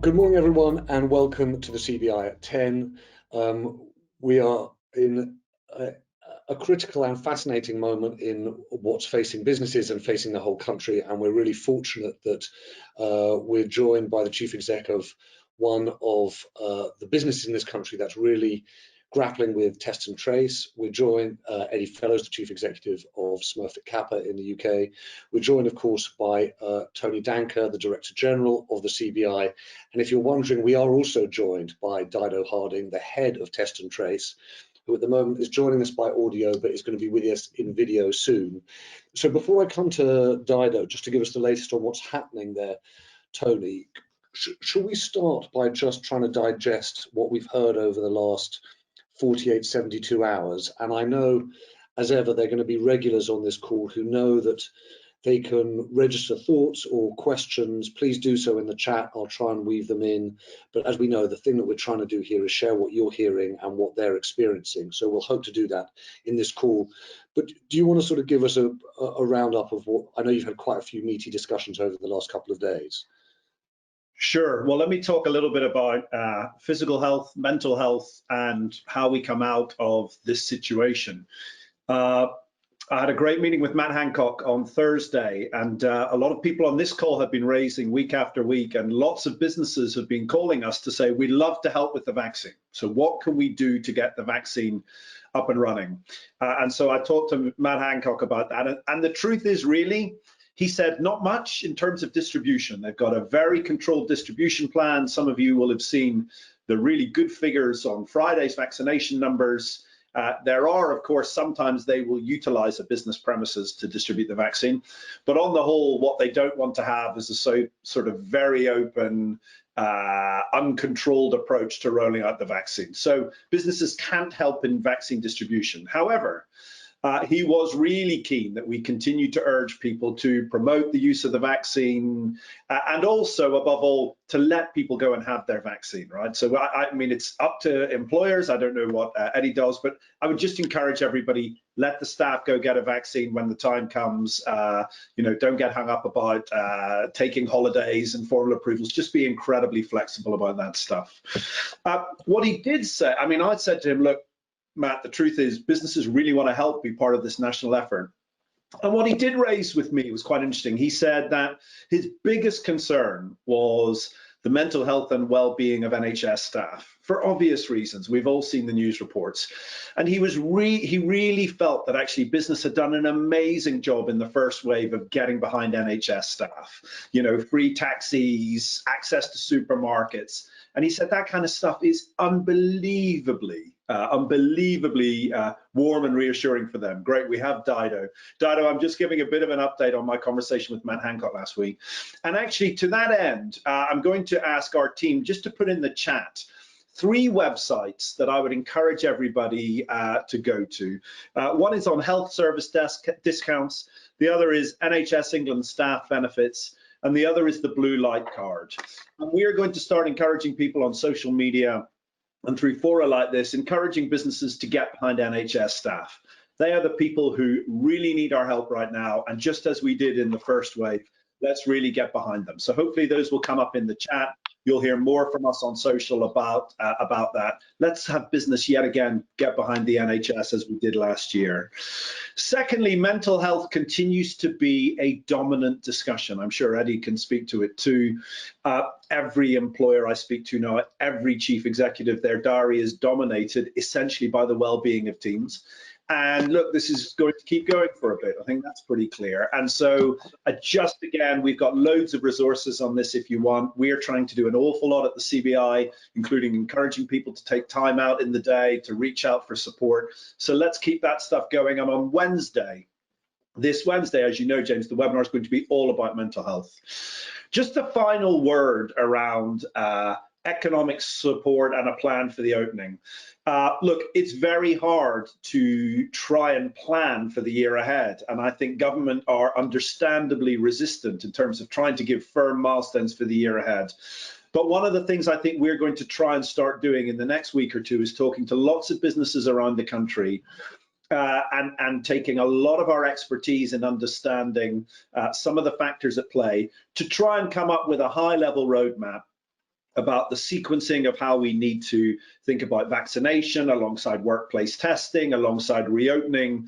Good morning, everyone, and welcome to the CBI at 10. We are in a critical and fascinating moment in what's facing businesses and facing the whole country, and we're really fortunate that we're joined by the chief exec of one of the businesses in this country that's really grappling with test and trace. We're joined, Eddie Fellows, the chief executive of Smurfit Kappa in the UK. We're joined, of course, by Tony Danker, the Director General of the CBI. And if you're wondering, we are also joined by Dido Harding, the head of Test and Trace, who at the moment is joining us by audio, but is going to be with us in video soon. So before I come to Dido, just to give us the latest on what's happening there, Tony, should we start by just trying to digest what we've heard over the last 48, 72 hours? And I know, as ever, they're going to be regulars on this call who know that they can register thoughts or questions. Please do so in the chat. I'll try and weave them in. But as we know, the thing that we're trying to do here is share what you're hearing and what they're experiencing. So we'll hope to do that in this call. But do you want to sort of give us a roundup of what, I know you've had quite a few meaty discussions over the last couple of days. Sure. Well, let me talk a little bit about physical health, mental health, and how we come out of this situation. I had a great meeting with Matt Hancock on Thursday, and a lot of people on this call have been raising week after week, and lots of businesses have been calling us to say, we'd love to help with the vaccine. So what can we do to get the vaccine up and running? And so I talked to Matt Hancock about that. And the truth is, really, he said not much in terms of distribution. They've got a very controlled distribution plan. Some of you will have seen the really good figures on Friday's vaccination numbers. There are, of course, sometimes they will utilize a business premises to distribute the vaccine. But on the whole, what they don't want to have is a sort of very open, uncontrolled approach to rolling out the vaccine. So businesses can't help in vaccine distribution. However, he was really keen that we continue to urge people to promote the use of the vaccine and also, above all, to let people go and have their vaccine, right? So, I mean, it's up to employers. I don't know what Eddie does, but I would just encourage everybody, let the staff go get a vaccine when the time comes. You know, don't get hung up about taking holidays and formal approvals. Just be incredibly flexible about that stuff. What he did say, I mean, I said to him, look, Matt, the truth is businesses really want to help be part of this national effort. And what he did raise with me was quite interesting. He said that his biggest concern was the mental health and well-being of NHS staff, for obvious reasons. We've all seen the news reports. And he really felt that actually business had done an amazing job in the first wave of getting behind NHS staff. You know, free taxis, access to supermarkets. And he said that kind of stuff is unbelievably warm and reassuring for them. Great, we have Dido. Dido, I'm just giving a bit of an update on my conversation with Matt Hancock last week. And actually, to that end, I'm going to ask our team just to put in the chat 3 websites that I would encourage everybody to go to. One is on health service discounts. The other is NHS England staff benefits. And the other is the blue light card. And we are going to start encouraging people on social media and through fora like this, encouraging businesses to get behind NHS staff. They are the people who really need our help right now. And just as we did in the first wave, let's really get behind them. So hopefully those will come up in the chat. You'll hear more from us on social about that. Let's have business yet again get behind the NHS as we did last year. Secondly, mental health continues to be a dominant discussion. I'm sure Eddie can speak to it too. Every employer I speak to now, every chief executive, their diary is dominated essentially by the well-being of teams. And look, this is going to keep going for a bit. I think that's pretty clear. And so just again, we've got loads of resources on this if you want. We are trying to do an awful lot at the CBI, including encouraging people to take time out in the day to reach out for support. So let's keep that stuff going. And on Wednesday, this Wednesday, as you know, James, the webinar is going to be all about mental health. Just a final word around economic support and a plan for the opening. Look, it's very hard to try and plan for the year ahead, and I think government are understandably resistant in terms of trying to give firm milestones for the year ahead. But one of the things I think we're going to try and start doing in the next week or two is talking to lots of businesses around the country and taking a lot of our expertise in understanding some of the factors at play to try and come up with a high-level roadmap about the sequencing of how we need to think about vaccination alongside workplace testing, alongside reopening,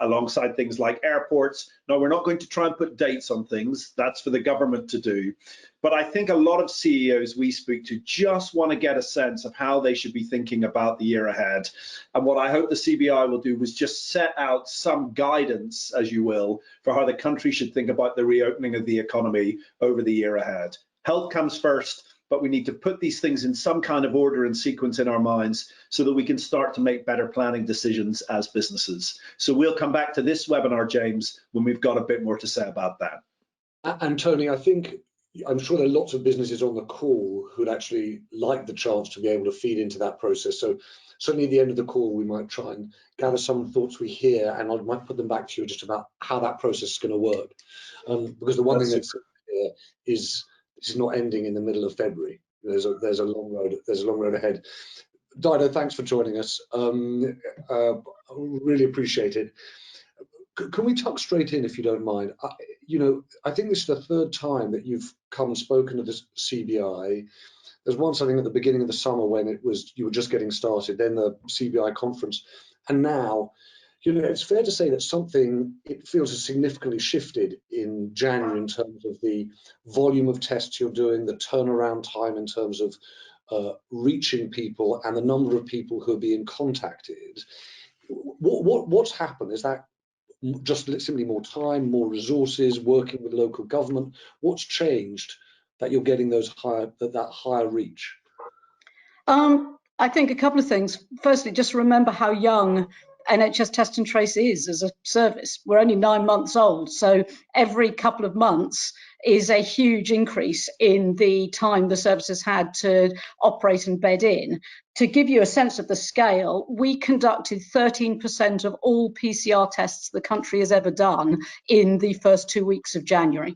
alongside things like airports. Now, we're not going to try and put dates on things. That's for the government to do. But I think a lot of CEOs we speak to just want to get a sense of how they should be thinking about the year ahead. And what I hope the CBI will do is just set out some guidance, as you will, for how the country should think about the reopening of the economy over the year ahead. Health comes first, but we need to put these things in some kind of order and sequence in our minds so that we can start to make better planning decisions as businesses. So we'll come back to this webinar, James, when we've got a bit more to say about that. And Tony, I'm sure there are lots of businesses on the call who'd actually like the chance to be able to feed into that process. So certainly at the end of the call, we might try and gather some thoughts we hear, and I might put them back to you just about how that process is going to work. Because the one thing that's clear is this is not ending in the middle of February. There's a long road. There's a long road ahead. Dido, thanks for joining us. Really appreciate it. Can we tuck straight in, if you don't mind? I think this is the third time that you've come and spoken to the CBI. There's once, I think, at the beginning of the summer when you were just getting started, then the CBI conference, and now, it's fair to say that it feels has significantly shifted in January in terms of the volume of tests you're doing, the turnaround time in terms of reaching people, and the number of people who are being contacted. What's happened? Is that just simply more time, more resources, working with local government? What's changed that you're getting that higher reach? I think a couple of things. Firstly, just remember how young NHS Test and Trace is as a service. We're only 9 months old, so every couple of months is a huge increase in the time the service has had to operate and bed in. To give you a sense of the scale, we conducted 13% of all PCR tests the country has ever done in the first 2 weeks of January.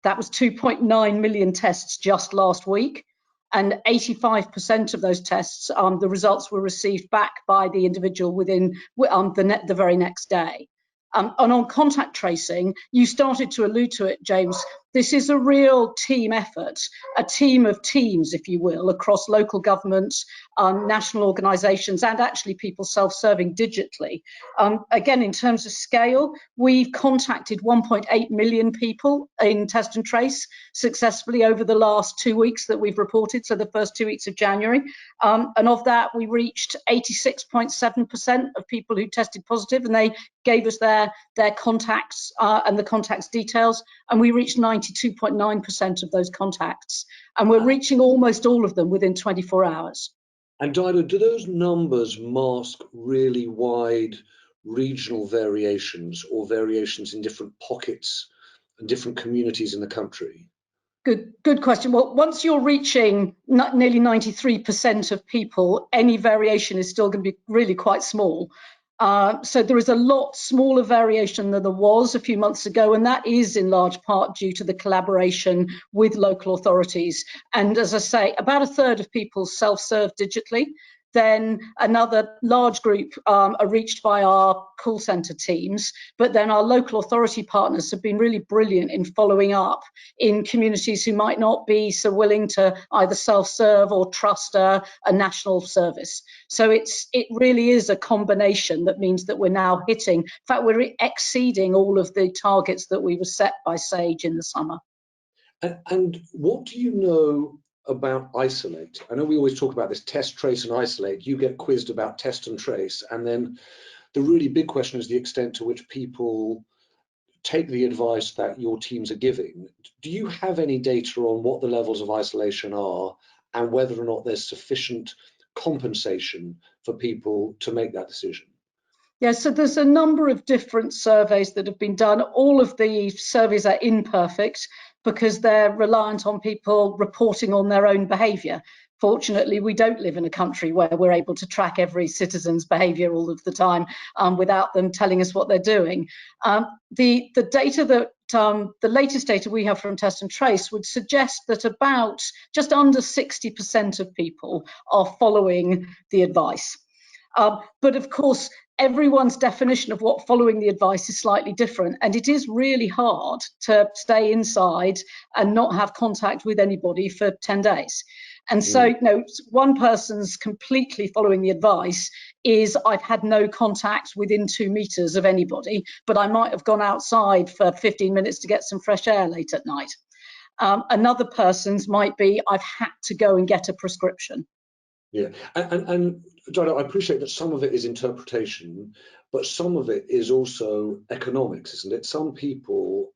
That was 2.9 million tests just last week. And 85% of those tests, the results were received back by the individual within the very next day. And on contact tracing, you started to allude to it, James. This is a real team effort, a team of teams, if you will, across local governments, national organisations, and actually people self-serving digitally. Again, in terms of scale, we've contacted 1.8 million people in Test and Trace successfully over the last 2 weeks that we've reported, so the first 2 weeks of January. And of that, we reached 86.7% of people who tested positive, and they gave us their contacts and the contacts details, and we reached 92.9% of those contacts, and we're reaching almost all of them within 24 hours. And Dido, do those numbers mask really wide regional variations or variations in different pockets and different communities in the country? Good question. Well, once you're reaching nearly 93% of people, any variation is still going to be really quite small. So there is a lot smaller variation than there was a few months ago, and that is in large part due to the collaboration with local authorities. And as I say, about a third of people self-serve digitally. Then another large group are reached by our call centre teams, but then our local authority partners have been really brilliant in following up in communities who might not be so willing to either self-serve or trust a national service. So it really is a combination that means that we're now hitting, in fact, we're exceeding all of the targets that we were set by SAGE in the summer. And what do you know about isolate? I know we always talk about this test, trace and isolate. You get quizzed about test and trace, and then the really big question is the extent to which people take the advice that your teams are giving. Do you have any data on what the levels of isolation are and whether or not there's sufficient compensation for people to make that decision? Yeah, so there's a number of different surveys that have been done. All of the surveys are imperfect because they're reliant on people reporting on their own behaviour. Fortunately, we don't live in a country where we're able to track every citizen's behaviour all of the time without them telling us what they're doing. The data that the latest data we have from Test and Trace would suggest that about just under 60% of people are following the advice. But of course, everyone's definition of what following the advice is slightly different, and it is really hard to stay inside and not have contact with anybody for 10 days. And so, you know, one person's completely following the advice is I've had no contact within 2 meters of anybody, but I might have gone outside for 15 minutes to get some fresh air late at night. Another person's might be I've had to go and get a prescription. Yeah, and John, I appreciate that some of it is interpretation, but some of it is also economics, isn't it? Some people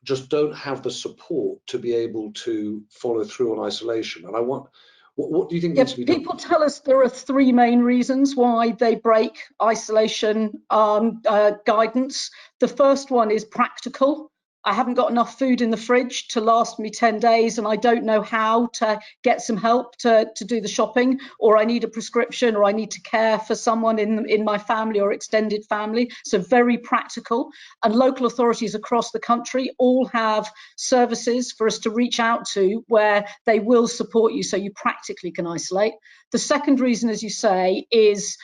just don't have the support to be able to follow through on isolation. And I want, what do you think needs to be done? People tell us there are 3 main reasons why they break isolation guidance. The first one is practical. I haven't got enough food in the fridge to last me 10 days and I don't know how to get some help to do the shopping, or I need a prescription, or I need to care for someone in my family or extended family. So very practical. And local authorities across the country all have services for us to reach out to where they will support you so you practically can isolate. The second reason, as you say, is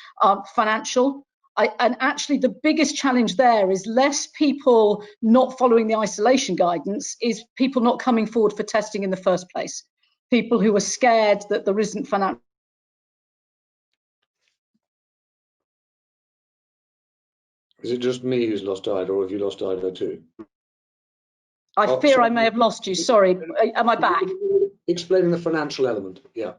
financial. And actually the biggest challenge there is less people not following the isolation guidance, is people not coming forward for testing in the first place. People who are scared that there isn't financial. Is it just me who's lost Ida, or have you lost Ida too? I fear I may have lost you. Sorry, am I back? Explaining the financial element, yeah.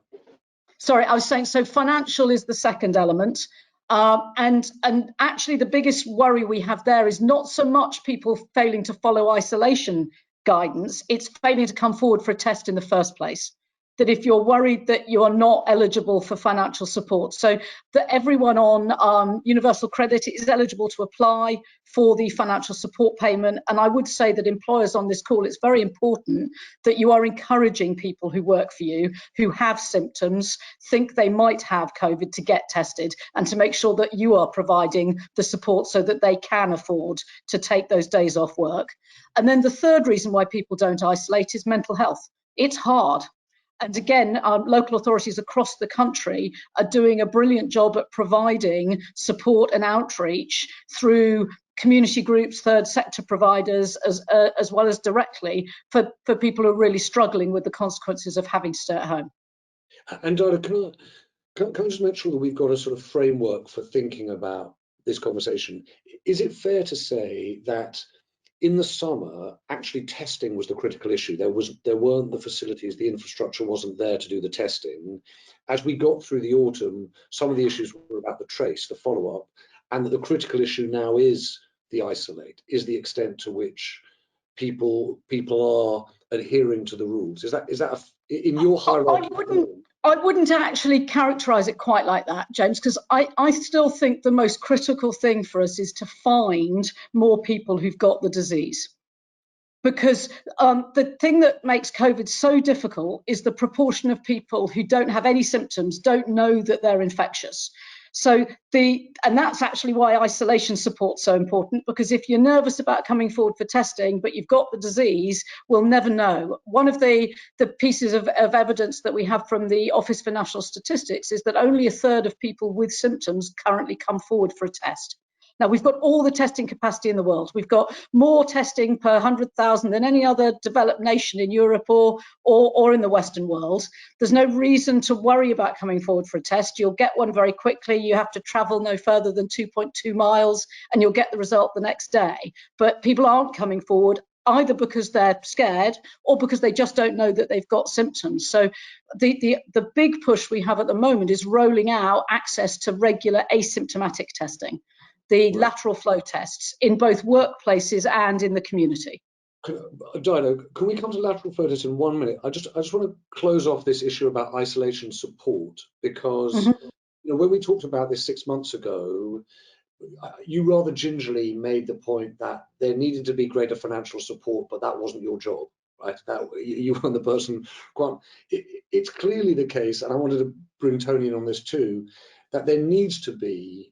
Sorry, I was saying, so financial is the second element. And actually the biggest worry we have there is not so much people failing to follow isolation guidance, it's failing to come forward for a test in the first place. That if you're worried that you are not eligible for financial support, so that everyone on universal credit is eligible to apply for the financial support payment. And I would say that employers on this call, it's very important that you are encouraging people who work for you, who have symptoms, think they might have COVID, to get tested, and to make sure that you are providing the support so that they can afford to take those days off work. And then the third reason why people don't isolate is mental health. It's hard. And again, local authorities across the country are doing a brilliant job at providing support and outreach through community groups, third sector providers, as well as directly for people who are really struggling with the consequences of having to stay at home. And Donna, can I just make sure that we've got a sort of framework for thinking about this conversation? Is it fair to say that in the summer, actually testing was the critical issue? There weren't the facilities, the infrastructure wasn't there to do the testing. As we got through the autumn, some of the issues were about the trace, the follow-up, and that the critical issue now is the isolate, is the extent to which people are adhering to the rules. Is that in your hierarchy? I wouldn't actually characterize it quite like that, James, because I still think the most critical thing for us is to find more people who've got the disease. Because the thing that makes COVID so difficult is the proportion of people who don't have any symptoms, don't know that they're infectious. So and that's actually why isolation support's so important, because if you're nervous about coming forward for testing, but you've got the disease, we'll never know. One of the pieces of evidence that we have from the Office for National Statistics is that only 1/3 of people with symptoms currently come forward for a test. Now, we've got all the testing capacity in the world. We've got more testing per 100,000 than any other developed nation in Europe or in the Western world. There's no reason to worry about coming forward for a test. You'll get one very quickly. You have to travel no further than 2.2 miles and you'll get the result the next day. But people aren't coming forward either because they're scared or because they just don't know that they've got symptoms. So the big push we have at the moment is rolling out access to regular asymptomatic testing, the lateral flow tests in both workplaces and in the community. Dido, can we come to lateral flow tests in 1 minute? I just want to close off this issue about isolation support, because you know, when we talked about this 6 months ago, you rather gingerly made the point that there needed to be greater financial support, but that wasn't your job, right? That you weren't the person. It's clearly the case, and I wanted to bring Tony in on this too, that there needs to be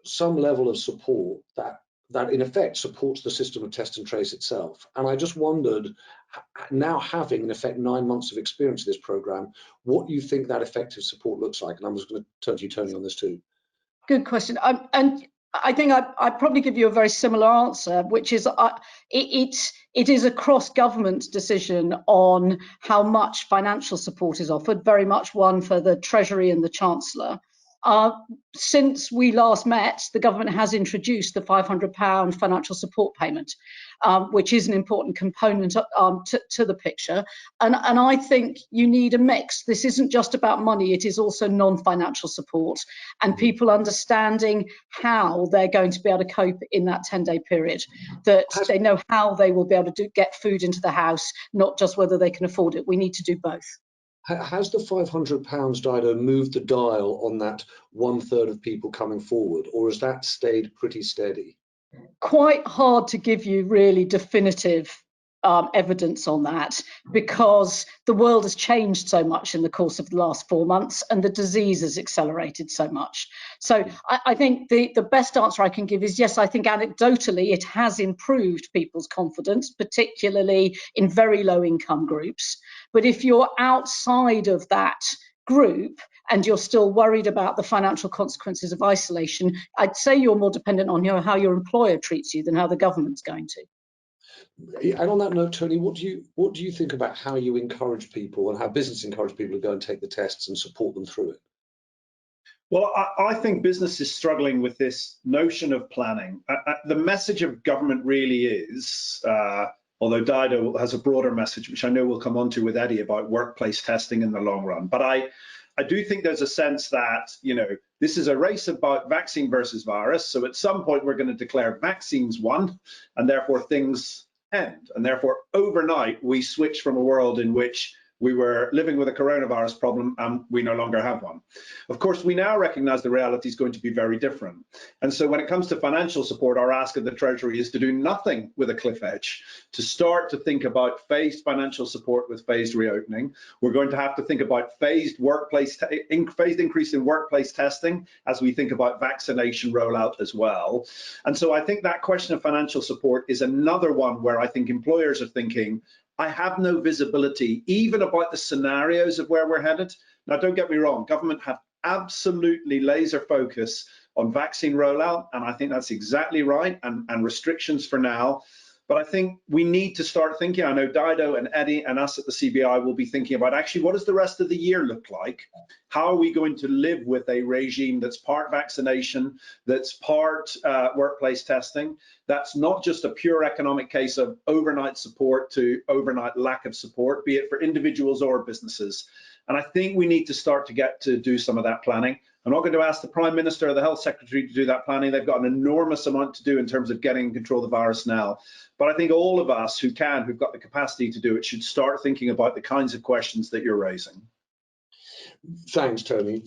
some level of support that in effect supports the system of test and trace itself. And I just wondered, now having in effect 9 months of experience of this program, what you think that effective support looks like. And I'm just going to turn to you, Tony, on this too. Good question. And I think I'd probably give you a very similar answer, which is it is a cross-government decision on how much financial support is offered, very much one for the Treasury and the Chancellor. Since we last met, the government has introduced the £500 financial support payment, which is an important component to the picture. And I think you need a mix. This isn't just about money, it is also non-financial support and people understanding how they're going to be able to cope in that 10-day period, that they know how they will be able to get food into the house, not just whether they can afford it. We need to do both. Has the £500, Dido, moved the dial on that 1/3 of people coming forward, or has that stayed pretty steady? Quite hard to give you really definitive evidence on that, because the world has changed so much in the course of the last 4 months and the disease has accelerated so much. So I think the best answer I can give is yes, I think anecdotally it has improved people's confidence, particularly in very low income groups. But if you're outside of that group and you're still worried about the financial consequences of isolation, I'd say you're more dependent on how your employer treats you than how the government's going to. And on that note, Tony, what do you think about how you encourage people and how business encourage people to go and take the tests and support them through it? Well, I think business is struggling with this notion of planning. The message of government really is, although Dido has a broader message, which I know we'll come on to with Eddie, about workplace testing in the long run. But I do think there's a sense that, this is a race about vaccine versus virus. So at some point, we're going to declare vaccines won, and therefore things end. And therefore, overnight, we switch from a world in which we were living with a coronavirus problem and we no longer have one. Of course, we now recognize the reality is going to be very different. And so when it comes to financial support, our ask of the Treasury is to do nothing with a cliff edge, to start to think about phased financial support with phased reopening. We're going to have to think about phased increase in workplace testing as we think about vaccination rollout as well. And so I think that question of financial support is another one where I think employers are thinking, I have no visibility even about the scenarios of where we're headed. Now, don't get me wrong, government have absolutely laser focus on vaccine rollout, and I think that's exactly right, and restrictions for now. But I think we need to start thinking, I know Dido and Eddie and us at the CBI will be thinking about actually what does the rest of the year look like? How are we going to live with a regime that's part vaccination, that's part workplace testing, that's not just a pure economic case of overnight support to overnight lack of support, be it for individuals or businesses. And I think we need to start to get to do some of that planning. I'm not going to ask the Prime Minister or the Health Secretary to do that planning. They've got an enormous amount to do in terms of getting control of the virus now. But I think all of us who've got the capacity to do it, should start thinking about the kinds of questions that you're raising. Thanks, Tony.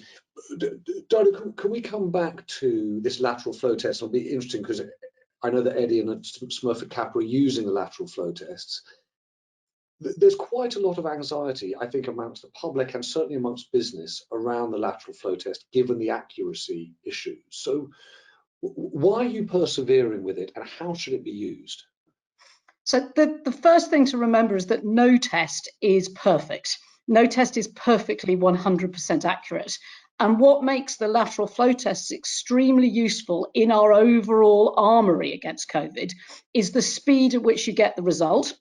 Dido, can we come back to this lateral flow test? It'll be interesting because I know that Eddie and Smurfit Kappa are using the lateral flow tests. There's quite a lot of anxiety, I think, amongst the public and certainly amongst business around the lateral flow test, given the accuracy issues. So why are you persevering with it and how should it be used? So the first thing to remember is that no test is perfect. No test is perfectly 100% accurate. And what makes the lateral flow tests extremely useful in our overall armory against COVID is the speed at which you get the result.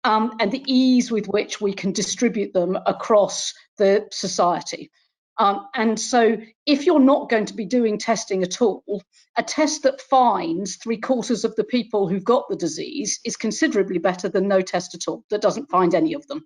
And the ease with which we can distribute them across the society. And so if you're not going to be doing testing at all, a test that finds 3/4 of the people who've got the disease is considerably better than no test at all that doesn't find any of them.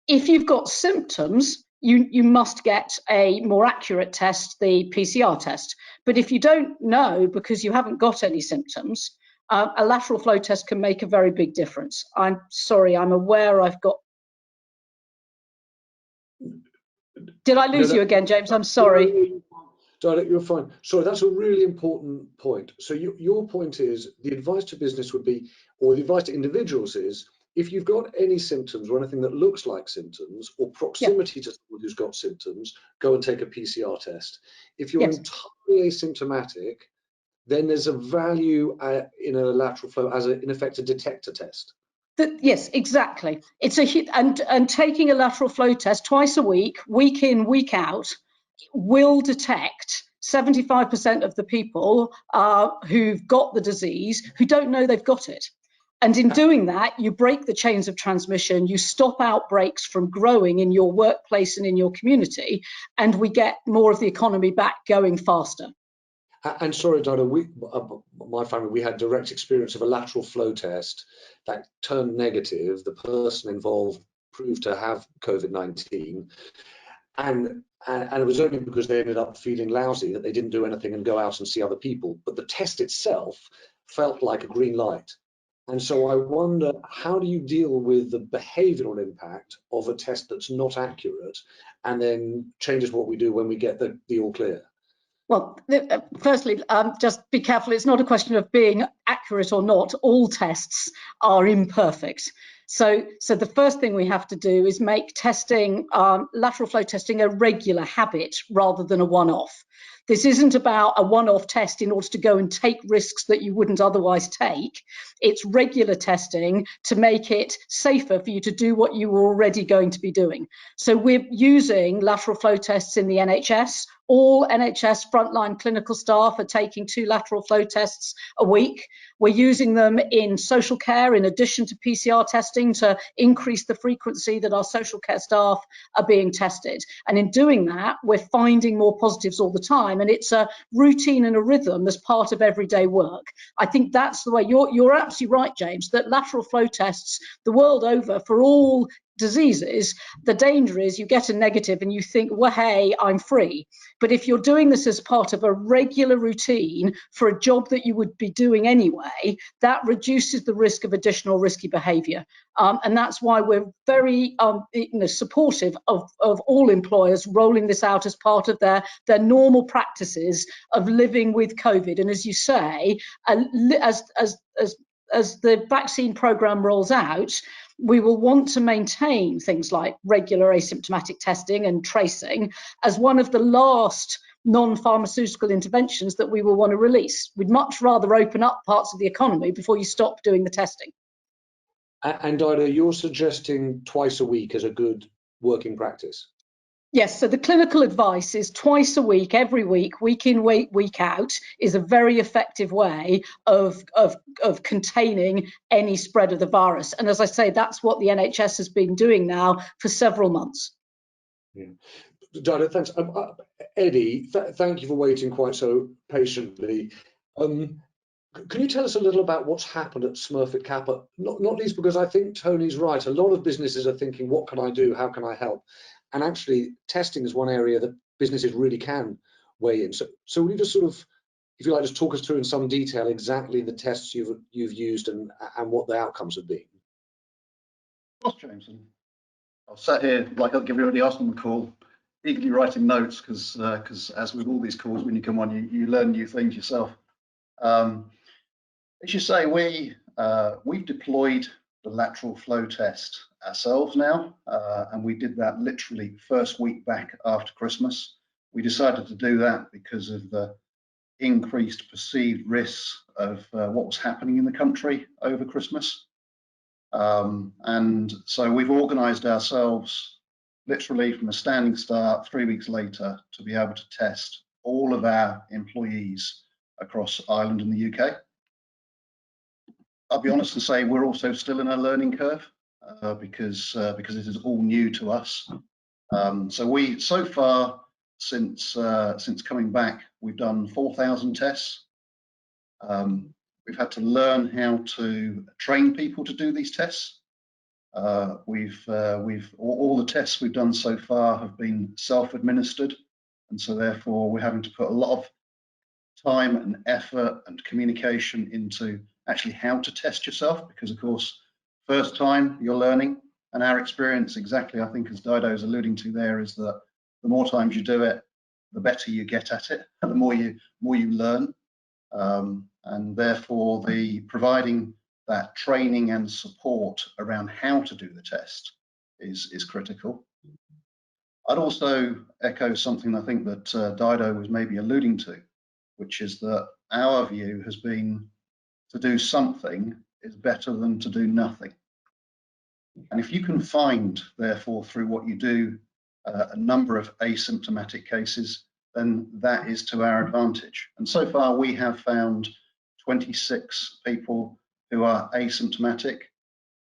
If you've got symptoms, you must get a more accurate test, the PCR test. But if you don't know because you haven't got any symptoms, a lateral flow test can make a very big difference. I'm sorry, I'm aware I've got... Did I lose you again, James? I'm sorry. You're fine. Sorry, that's a really important point. So your point is the advice to business would be, or the advice to individuals is, if you've got any symptoms or anything that looks like symptoms or proximity to someone who's got symptoms, go and take a PCR test. If you're entirely asymptomatic, then there's a value in a lateral flow as, in effect, a detector test. Yes, exactly. It's and taking a lateral flow test twice a week in, week out, will detect 75% of the people who've got the disease who don't know they've got it. And in doing that, you break the chains of transmission, you stop outbreaks from growing in your workplace and in your community, and we get more of the economy back going faster. And sorry, Donna, my family, we had direct experience of a lateral flow test that turned negative. The person involved proved to have COVID-19. And it was only because they ended up feeling lousy that they didn't do anything and go out and see other people. But the test itself felt like a green light. And so I wonder, how do you deal with the behavioral impact of a test that's not accurate and then changes what we do when we get the all clear? Well, firstly, just be careful. It's not a question of being accurate or not. All tests are imperfect. So the first thing we have to do is make testing, lateral flow testing, a regular habit rather than a one-off. This isn't about a one-off test in order to go and take risks that you wouldn't otherwise take. It's regular testing to make it safer for you to do what you were already going to be doing. So we're using lateral flow tests in the NHS. All NHS frontline clinical staff are taking 2 lateral flow tests a week. We're using them in social care in addition to PCR testing to increase the frequency that our social care staff are being tested. And in doing that, we're finding more positives all the time. And it's a routine and a rhythm as part of everyday work. I think that's the way. You're absolutely right, James, that lateral flow tests the world over for all diseases, the danger is you get a negative and you think, well, hey, I'm free. But if you're doing this as part of a regular routine for a job that you would be doing anyway, that reduces the risk of additional risky behavior. And that's why we're very supportive of all employers rolling this out as part of their normal practices of living with COVID. And as you say, as the vaccine program rolls out, we will want to maintain things like regular asymptomatic testing and tracing as one of the last non-pharmaceutical interventions that we will want to release. We'd much rather open up parts of the economy before you stop doing the testing. And Ida, you're suggesting twice a week as a good working practice? Yes, so the clinical advice is twice a week, every week, week in, week out, is a very effective way of containing any spread of the virus. And as I say, that's what the NHS has been doing now for several months. Yeah. Donna, thanks. Eddie, thank you for waiting quite so patiently. Can you tell us a little about what's happened at Smurfit Kappa? Not least because I think Tony's right. A lot of businesses are thinking, what can I do? How can I help? And actually, testing is one area that businesses really can weigh in. So will you just sort of, if you like, just talk us through in some detail exactly the tests you've used and what the outcomes have been? Of course, James. I've sat here like I'll give everybody else on the call, eagerly writing notes because as with all these calls, when you come on, you learn new things yourself. As you say, we've deployed the lateral flow test ourselves now, and we did that literally first week back after Christmas. We decided to do that because of the increased perceived risks of what was happening in the country over Christmas. And so we've organised ourselves literally from a standing start 3 weeks later to be able to test all of our employees across Ireland and the UK. I'll be honest and say we're also still in a learning curve because it is all new to us. So far since coming back, we've done 4,000 tests. We've had to learn how to train people to do these tests. All the tests we've done so far have been self-administered, and so therefore we're having to put a lot of time and effort and communication into actually how to test yourself, because of course first time you're learning, and our experience exactly, I think as Dido's alluding to there, is that the more times you do it, the better you get at it and the more you learn, and therefore the providing that training and support around how to do the test is critical. I'd also echo something I think that Dido was maybe alluding to, which is that our view has been to do something is better than to do nothing. And if you can find, therefore, through what you do, a number of asymptomatic cases, then that is to our advantage. And so far we have found 26 people who are asymptomatic.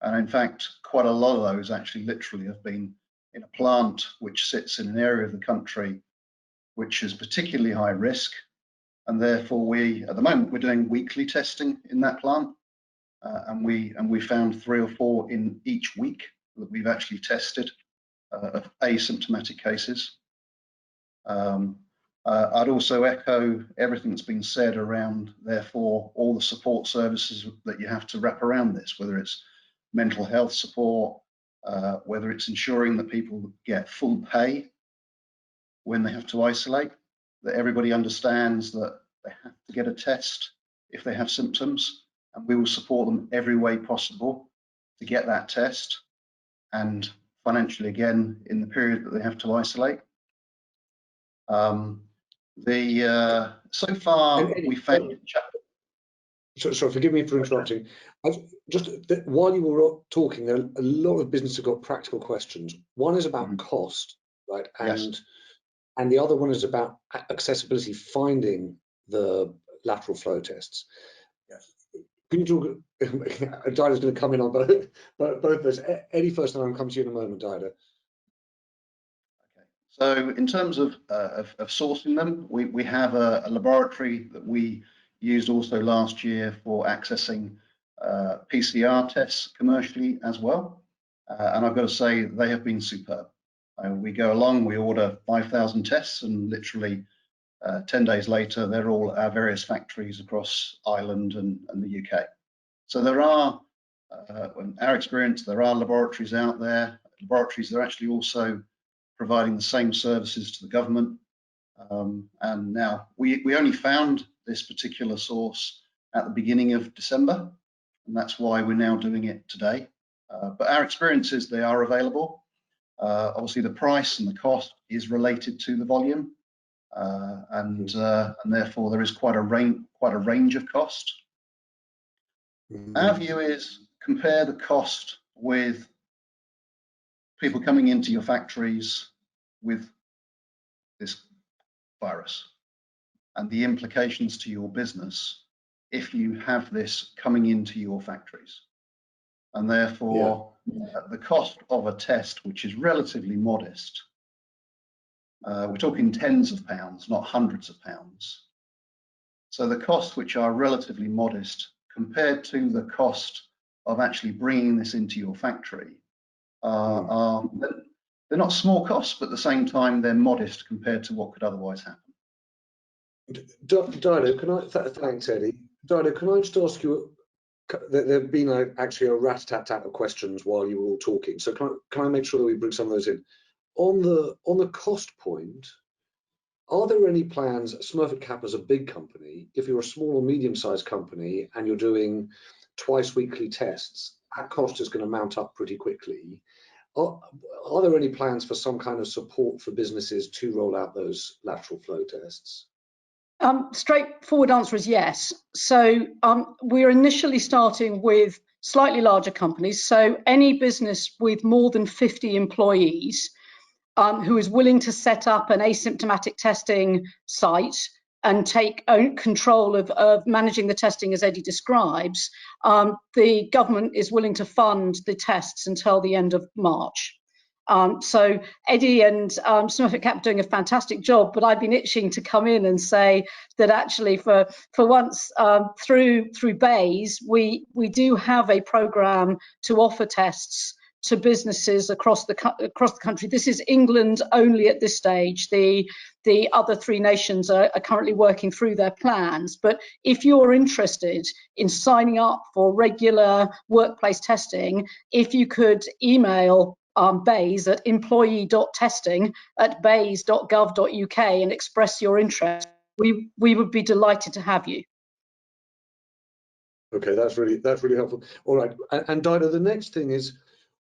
And in fact, quite a lot of those actually literally have been in a plant which sits in an area of the country which is particularly high risk. And therefore at the moment, we're doing weekly testing in that plant. And we found 3 or 4 in each week that we've actually tested of asymptomatic cases. I'd also echo everything that's been said around, therefore, all the support services that you have to wrap around this, whether it's mental health support, whether it's ensuring that people get full pay when they have to isolate, that everybody understands that they have to get a test if they have symptoms, and we will support them every way possible to get that test, and financially again in the period that they have to isolate. So far we found. Sorry, forgive me for interrupting. While you were talking, there are a lot of businesses have got practical questions. One is about cost, right? Yes. And the other one is about accessibility, finding the lateral flow tests. Yes. Can you talk? Dida's going to come in on both of those. Eddie first, and I'll come to you in a moment, Dida. So in terms of sourcing them, we have a laboratory that we used also last year for accessing PCR tests commercially as well. And I've got to say, they have been superb. We go along, we order 5,000 tests, and literally 10 days later, they're all at our various factories across Ireland and the UK. So there are, in our experience, there are laboratories out there. Laboratories that are actually also providing the same services to the government. And now we only found this particular source at the beginning of December, and that's why we're now doing it today. But our experience is they are available. Obviously, the price and the cost is related to the volume, and therefore there is quite a range of cost. Our view is compare the cost with people coming into your factories with this virus and the implications to your business if you have this coming into your factories. And therefore, the cost of a test, which is relatively modest, we're talking tens of pounds, not hundreds of pounds. So the costs which are relatively modest compared to the cost of actually bringing this into your factory they're not small costs, but at the same time, they're modest compared to what could otherwise happen. Dido, thanks, Eddie. Dido, can I just ask you, there have been actually a rat-tat-tat of questions while you were all talking, so can I make sure that we bring some of those in? On the cost point, are there any plans, Smurfit Kappa is a big company, if you're a small or medium-sized company and you're doing twice weekly tests, that cost is going to mount up pretty quickly. Are there any plans for some kind of support for businesses to roll out those lateral flow tests? Straightforward answer is yes. So we're initially starting with slightly larger companies. So any business with more than 50 employees who is willing to set up an asymptomatic testing site and take control of managing the testing as Eddie describes, the government is willing to fund the tests until the end of March. So Eddie and Smurfit Kappa doing a fantastic job, but I've been itching to come in and say that actually for once through BAYS, we do have a program to offer tests to businesses across the country. This is England only at this stage. The other 3 nations are currently working through their plans. But if you're interested in signing up for regular workplace testing, if you could email BAYS at employee.testing@bays.gov.uk and express your interest, we would be delighted to have you. Okay, that's really helpful. All right, and Dido, the next thing is,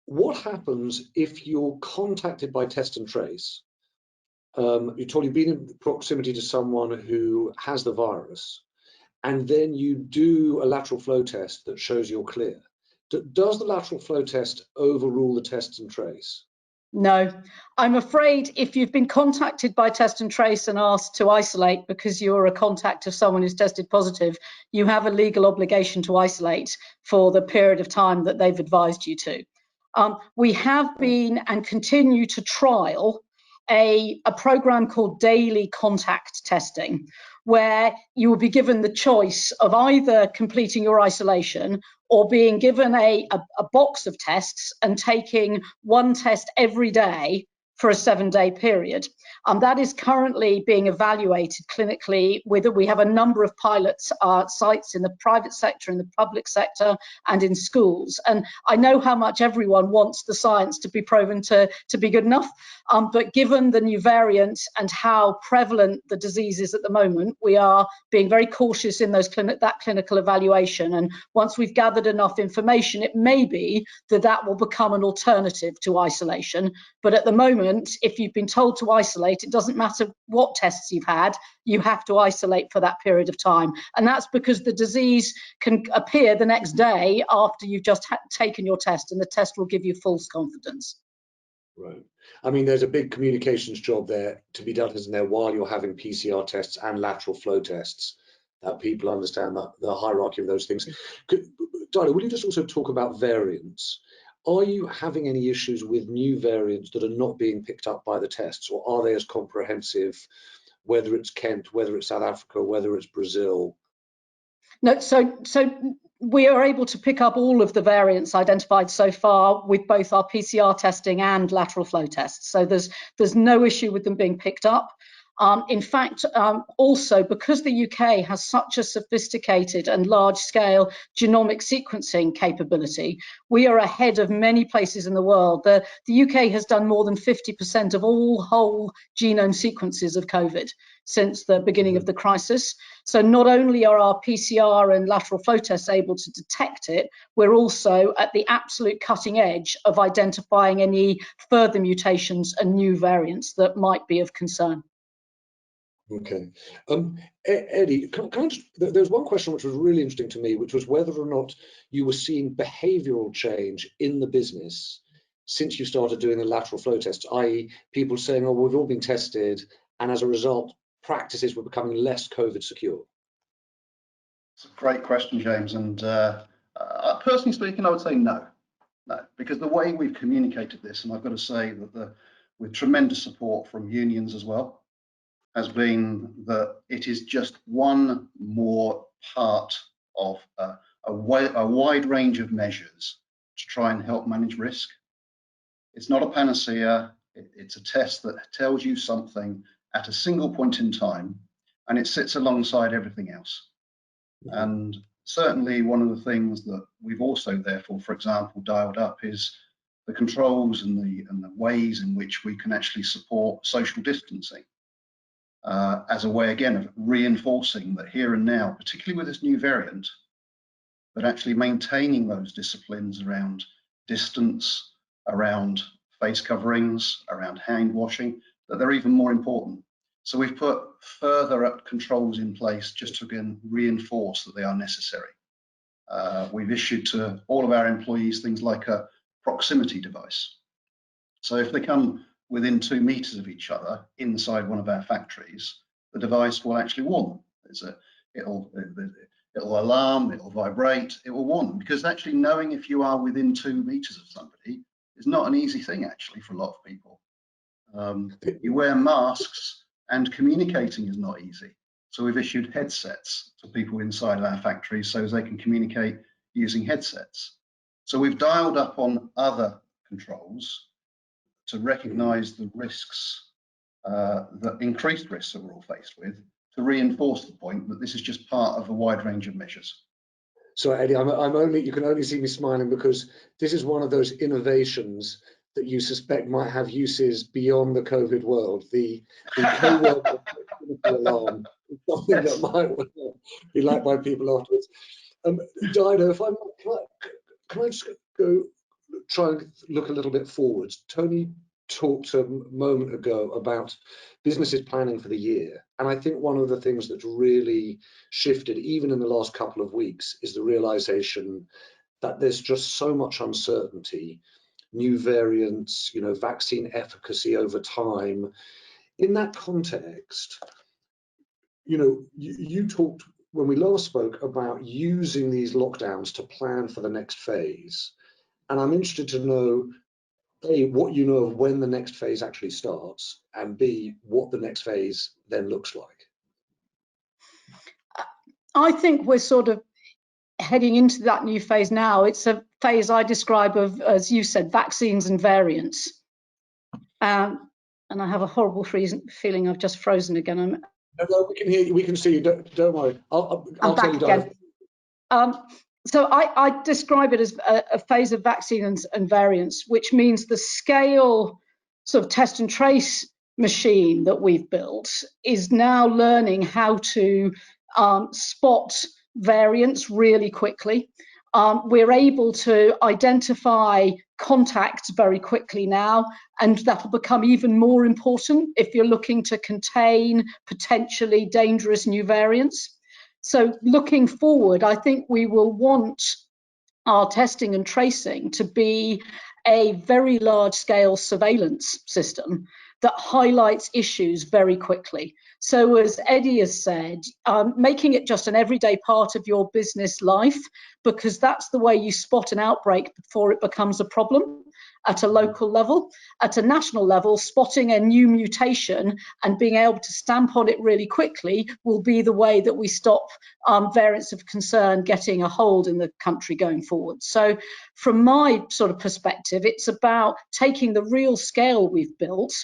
what happens if you're contacted by Test and Trace? You told you've been in proximity to someone who has the virus, and then you do a lateral flow test that shows you're clear. Does the lateral flow test overrule the Test and Trace? No, I'm afraid if you've been contacted by Test and Trace and asked to isolate because you're a contact of someone who's tested positive, you have a legal obligation to isolate for the period of time that they've advised you to. We have been and continue to trial a program called daily contact testing, where you will be given the choice of either completing your isolation or being given a box of tests and taking one test every day for a 7-day period. That is currently being evaluated clinically. We have a number of pilot sites in the private sector, in the public sector, and in schools. And I know how much everyone wants the science to be proven to be good enough. But given the new variant and how prevalent the disease is at the moment, we are being very cautious in that clinical evaluation. And once we've gathered enough information, it may be that will become an alternative to isolation. But at the moment, if you've been told to isolate, it doesn't matter what tests you've had, you have to isolate for that period of time. And that's because the disease can appear the next day after you've just taken your test, and the test will give you false confidence. Right. I mean, there's a big communications job there to be done, isn't there, while you're having PCR tests and lateral flow tests, that people understand the hierarchy of those things. Dinah, will you just also talk about variants? Are you having any issues with new variants that are not being picked up by the tests, or are they as comprehensive, whether it's Kent, whether it's South Africa, whether it's Brazil? No, so we are able to pick up all of the variants identified so far with both our PCR testing and lateral flow tests. So there's no issue with them being picked up. In fact, also because the UK has such a sophisticated and large-scale genomic sequencing capability, we are ahead of many places in the world. The UK has done more than 50% of all whole genome sequences of COVID since the beginning of the crisis. So not only are our PCR and lateral flow tests able to detect it, we're also at the absolute cutting edge of identifying any further mutations and new variants that might be of concern. Okay. Eddie, there's one question which was really interesting to me, which was whether or not you were seeing behavioral change in the business since you started doing the lateral flow tests, i.e. people saying, oh, we've all been tested, and as a result, practices were becoming less COVID secure. It's a great question, James. And personally speaking, I would say no, because the way we've communicated this, and I've got to say that with tremendous support from unions as well, has been that it is just one more part of a wide range of measures to try and help manage risk. It's not a panacea. It's a test that tells you something at a single point in time, and it sits alongside everything else. And certainly one of the things that we've also therefore, for example, dialed up is the controls and the ways in which we can actually support social distancing. As a way, again, of reinforcing that here and now, particularly with this new variant, that actually maintaining those disciplines around distance, around face coverings, around hand washing, that they're even more important. So we've put further up controls in place just to, again, reinforce that they are necessary. We've issued to all of our employees things like a proximity device. So if they come within 2 meters of each other inside one of our factories, the device will actually warn them. It'll alarm, it'll vibrate, it will warn them, because actually knowing if you are within 2 meters of somebody is not an easy thing actually for a lot of people. You wear masks and communicating is not easy. So we've issued headsets to people inside of our factories so as they can communicate using headsets. So we've dialed up on other controls to recognise the risks, the increased risks that we're all faced with, to reinforce the point that this is just part of a wide range of measures. So Eddie, you can only see me smiling because this is one of those innovations that you suspect might have uses beyond the COVID world. The co-work alarm is something that might be liked by people afterwards. Dinah, if can I just go try and look a little bit forwards? Tony talked a moment ago about businesses planning for the year, and I think one of the things that's really shifted even in the last couple of weeks is the realization that there's just so much uncertainty. new variants, vaccine efficacy over time. In that context, you talked when we last spoke about using these lockdowns to plan for the next phase. And I'm interested to know, A, what you know of when the next phase actually starts, and B, what the next phase then looks like. I think we're sort of heading into that new phase now. It's a phase I describe of, as you said, vaccines and variants. And I have a horrible feeling I've just frozen again. No, we can hear you, we can see you, don't worry. I'll tell you, again. So I describe it as a phase of vaccines and variants, which means the scale sort of test and trace machine that we've built is now learning how to spot variants really quickly. We're able to identify contacts very quickly now, and that will become even more important if you're looking to contain potentially dangerous new variants. So looking forward, I think we will want our testing and tracing to be a very large scale surveillance system that highlights issues very quickly. So as Eddie has said, making it just an everyday part of your business life, because that's the way you spot an outbreak before it becomes a problem at a local level. At a national level, spotting a new mutation and being able to stamp on it really quickly will be the way that we stop variants of concern getting a hold in the country going forward. So from my sort of perspective, it's about taking the real scale we've built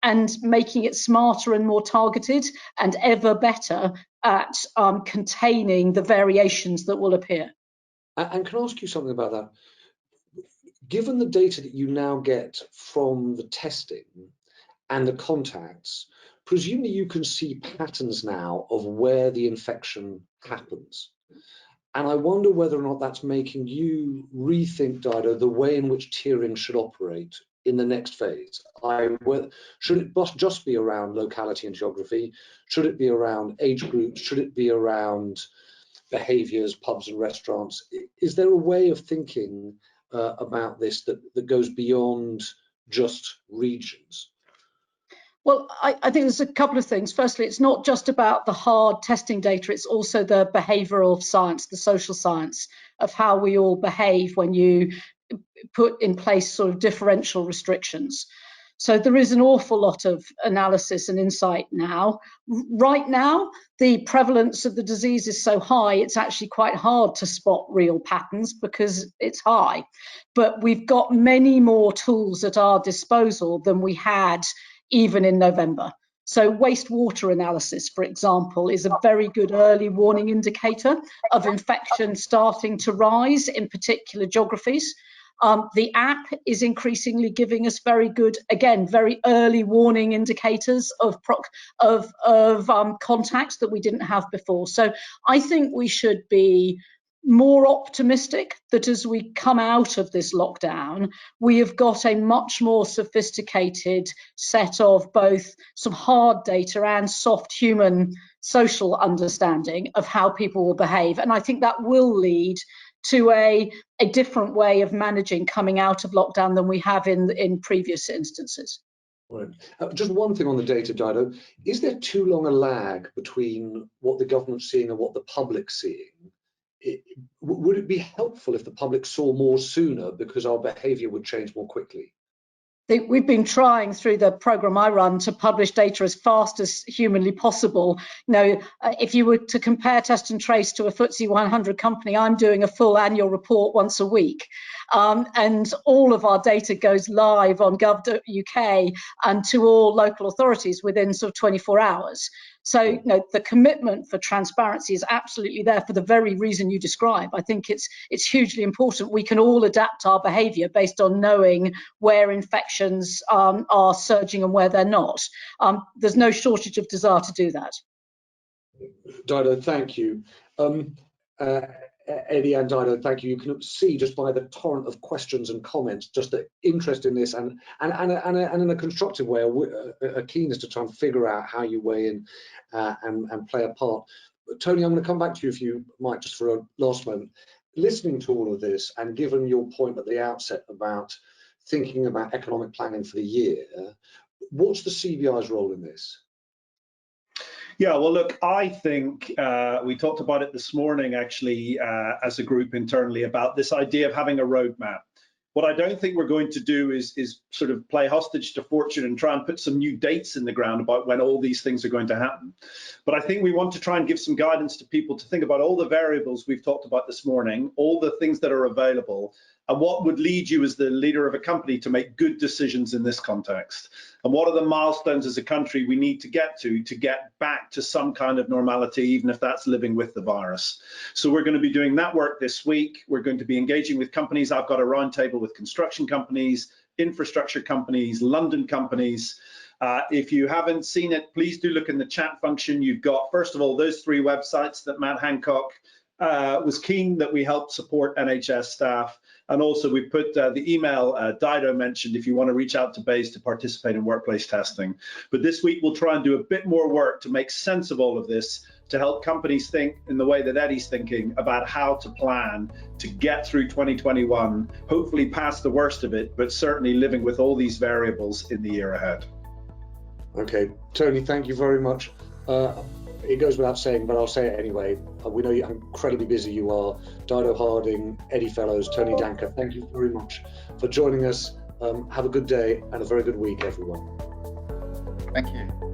and making it smarter and more targeted and ever better at containing the variations that will appear. And can I ask you something about that? Given the data that you now get from the testing and the contacts, presumably you can see patterns now of where the infection happens. And I wonder whether or not that's making you rethink, Dido, the way in which tiering should operate in the next phase. Should it just be around locality and geography? Should it be around age groups? Should it be around behaviors, pubs and restaurants? Is there a way of thinking about this that goes beyond just regions? Well, I think there's a couple of things. Firstly, it's not just about the hard testing data, it's also the behavioral science, the social science of how we all behave when you put in place sort of differential restrictions. So there is an awful lot of analysis and insight now. Right now, the prevalence of the disease is so high, it's actually quite hard to spot real patterns because it's high. But we've got many more tools at our disposal than we had even in November. So wastewater analysis, for example, is a very good early warning indicator of infection starting to rise in particular geographies. The app is increasingly giving us very good, again, very early warning indicators of contacts that we didn't have before. So I think we should be more optimistic that as we come out of this lockdown, we have got a much more sophisticated set of both some hard data and soft human social understanding of how people will behave. And I think that will lead to a different way of managing coming out of lockdown than we have in previous instances. Right. Just one thing on the data, Dido. Is there too long a lag between what the government's seeing and what the public's seeing? Would it be helpful if the public saw more sooner because our behaviour would change more quickly? We've been trying through the program I run to publish data as fast as humanly possible. If you were to compare Test and Trace to a FTSE 100 company, I'm doing a full annual report once a week. And all of our data goes live on gov.uk and to all local authorities within sort of 24 hours. So the commitment for transparency is absolutely there for the very reason you describe. I think it's hugely important. We can all adapt our behaviour based on knowing where infections are surging and where they're not. There's no shortage of desire to do that. Dido, thank you. Eddie and Dido, thank you. You can see just by the torrent of questions and comments, just the interest in this and in a constructive way, a keenness to try and figure out how you weigh in and play a part. Tony, I'm going to come back to you if you might, just for a last moment. Listening to all of this and given your point at the outset about thinking about economic planning for the year. What's the CBI's role in this? Yeah, well, look, I think we talked about it this morning, actually, as a group internally, about this idea of having a roadmap. What I don't think we're going to do is sort of play hostage to fortune and try and put some new dates in the ground about when all these things are going to happen. But I think we want to try and give some guidance to people to think about all the variables we've talked about this morning, all the things that are available, and what would lead you as the leader of a company to make good decisions in this context. And what are the milestones as a country we need to get back to some kind of normality, even if that's living with the virus. So we're going to be doing that work this week. We're going to be engaging with companies. I've got a roundtable with construction companies, infrastructure companies, London companies. If you haven't seen it, please do look in the chat function. You've got, first of all, those 3 websites that Matt Hancock was keen that we help support NHS staff. And also we put the email Dido mentioned if you want to reach out to BAYS to participate in workplace testing. But this week we'll try and do a bit more work to make sense of all of this, to help companies think in the way that Eddie's thinking about how to plan to get through 2021, hopefully past the worst of it, but certainly living with all these variables in the year ahead. Okay, Tony, thank you very much. It goes without saying, but I'll say it anyway. We know how incredibly busy you are. Dido Harding, Eddie Fellows, Tony Danker, thank you very much for joining us. Have a good day and a very good week, everyone. Thank you.